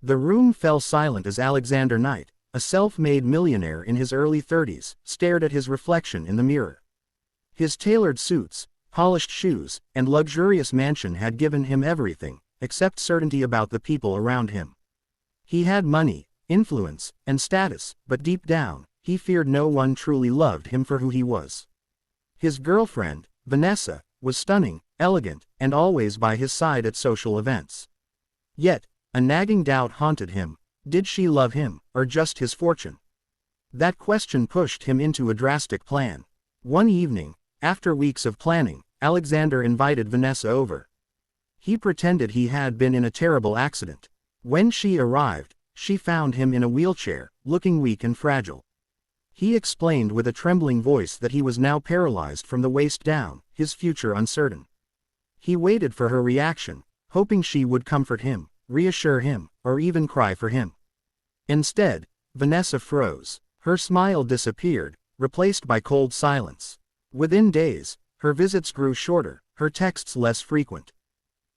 The room fell silent as Alexander Knight, a self-made millionaire in his early 30s, stared at his reflection in the mirror. His tailored suits, polished shoes, and luxurious mansion had given him everything, except certainty about the people around him. He had money, influence, and status, but deep down, he feared no one truly loved him for who he was. His girlfriend, Vanessa, was stunning, elegant, and always by his side at social events. Yet, a nagging doubt haunted him. Did she love him, or just his fortune? That question pushed him into a drastic plan. One evening, after weeks of planning, Alexander invited Vanessa over. He pretended he had been in a terrible accident. When she arrived, she found him in a wheelchair, looking weak and fragile. He explained with a trembling voice that he was now paralyzed from the waist down, his future uncertain. He waited for her reaction, hoping she would comfort him, reassure him, or even cry for him. Instead, Vanessa froze. Her smile disappeared, replaced by cold silence. Within days, her visits grew shorter, her texts less frequent.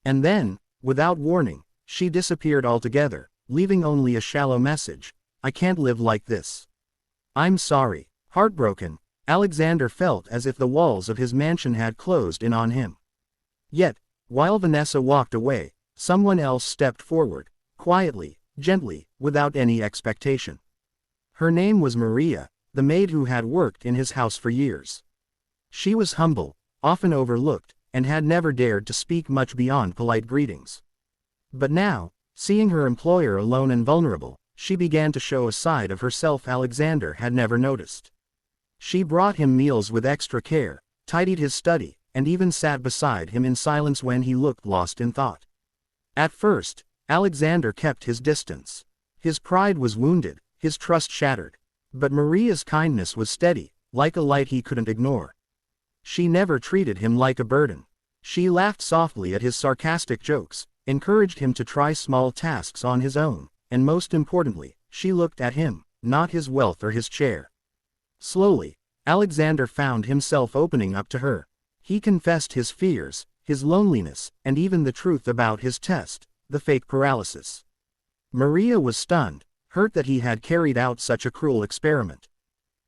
And then, without warning, she disappeared altogether, leaving only a shallow message: "I can't live like this. I'm sorry." Heartbroken, Alexander felt as if the walls of his mansion had closed in on him. Yet, while Vanessa walked away, someone else stepped forward, quietly, gently, without any expectation. Her name was Maria, the maid who had worked in his house for years. She was humble, often overlooked, and had never dared to speak much beyond polite greetings. But now, seeing her employer alone and vulnerable, she began to show a side of herself Alexander had never noticed. She brought him meals with extra care, tidied his study, and even sat beside him in silence when he looked lost in thought. At first, Alexander kept his distance. His pride was wounded, his trust shattered. But Maria's kindness was steady, like a light he couldn't ignore. She never treated him like a burden. She laughed softly at his sarcastic jokes, encouraged him to try small tasks on his own, and most importantly, she looked at him, not his wealth or his chair. Slowly, Alexander found himself opening up to her. He confessed his fears, his loneliness, and even the truth about his test, the fake paralysis. Maria was stunned, hurt that he had carried out such a cruel experiment.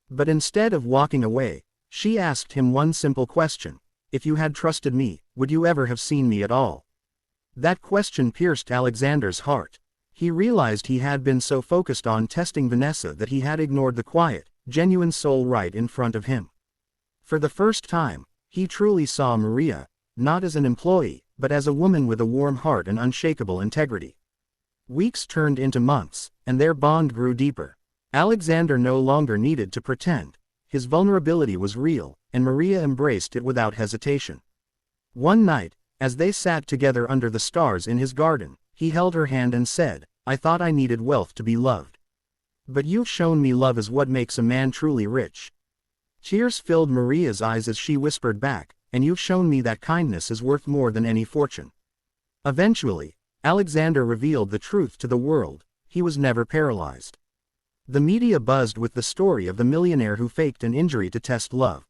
But instead of walking away, she asked him one simple question: "If you had trusted me, would you ever have seen me at all?" That question pierced Alexander's heart. He realized he had been so focused on testing Vanessa that he had ignored the quiet, genuine soul right in front of him. For the first time, he truly saw Maria, not as an employee, but as a woman with a warm heart and unshakable integrity. Weeks turned into months, and their bond grew deeper. Alexander no longer needed to pretend. His vulnerability was real, and Maria embraced it without hesitation. One night, as they sat together under the stars in his garden, he held her hand and said, "I thought I needed wealth to be loved. But you've shown me love is what makes a man truly rich." Tears filled Maria's eyes as she whispered back, "And you've shown me that kindness is worth more than any fortune." Eventually, Alexander revealed the truth to the world: he was never paralyzed. The media buzzed with the story of the millionaire who faked an injury to test love.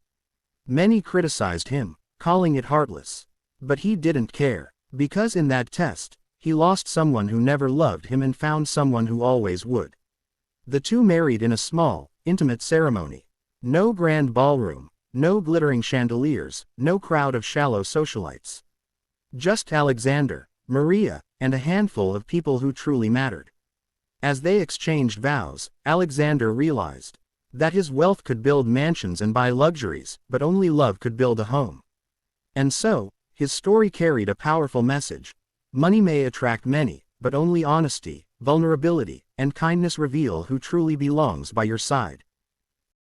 Many criticized him, calling it heartless. But he didn't care, because in that test, he lost someone who never loved him and found someone who always would. The two married in a small, intimate ceremony. No grand ballroom, no glittering chandeliers, no crowd of shallow socialites. Just Alexander, Maria, and a handful of people who truly mattered. As they exchanged vows, Alexander realized that his wealth could build mansions and buy luxuries, but only love could build a home. And so, his story carried a powerful message. Money may attract many, but only honesty, vulnerability, and kindness reveal who truly belongs by your side.